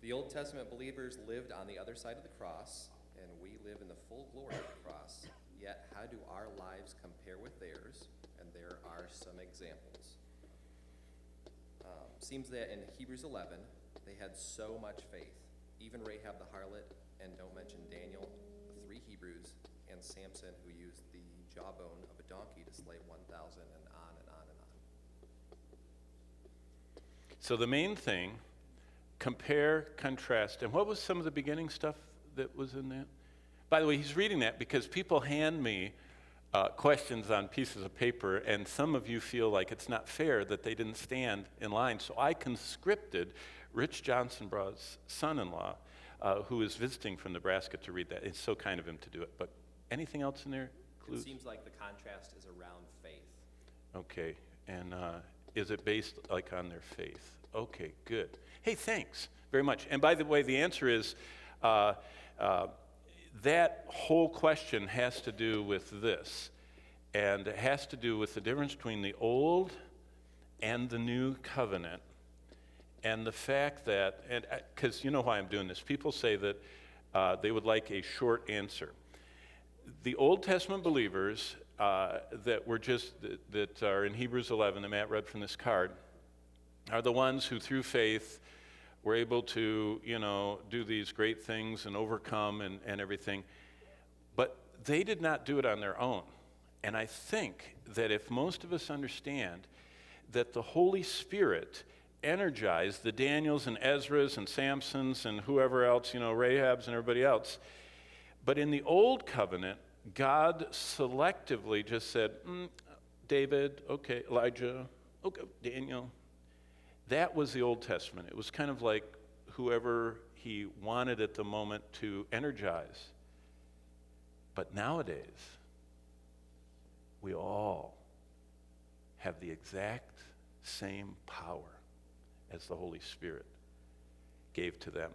The Old Testament believers lived on the other side of the cross, and we live in the full glory of the cross. Yet, how do our lives compare with theirs? And there are some examples. Seems that in Hebrews 11, they had so much faith. Even Rahab the harlot, and don't mention Daniel, the 3 Hebrews, and Samson, who used the jawbone of a donkey to slay 1,000, and on and on and on. So the main thing, compare, contrast. And what was some of the beginning stuff that was in that? By the way, he's reading that because people hand me questions on pieces of paper, and some of you feel like it's not fair that they didn't stand in line. So I conscripted Rich Johnsonbraugh's son-in-law, who is visiting from Nebraska, to read that. It's so kind of him to do it. But anything else in there? It seems like the contrast is around faith. Okay, and is it based like on their faith? Okay, good. Hey, thanks very much. And by the way, the answer is that whole question has to do with this, and it has to do with the difference between the old and the new covenant, and the fact that, and because you know why I'm doing this, people say that they would like a short answer. The Old Testament believers that are in Hebrews 11 that Matt read from this card are the ones who through faith were able to, do these great things and overcome and everything. But they did not do it on their own. And I think that if most of us understand that the Holy Spirit energized the Daniels and Ezras and Samsons and whoever else, Rahabs and everybody else. But in the Old Covenant, God selectively just said, David, okay, Elijah, okay, Daniel. That was the Old Testament. It was kind of like whoever he wanted at the moment to energize. But nowadays, we all have the exact same power as the Holy Spirit gave to them.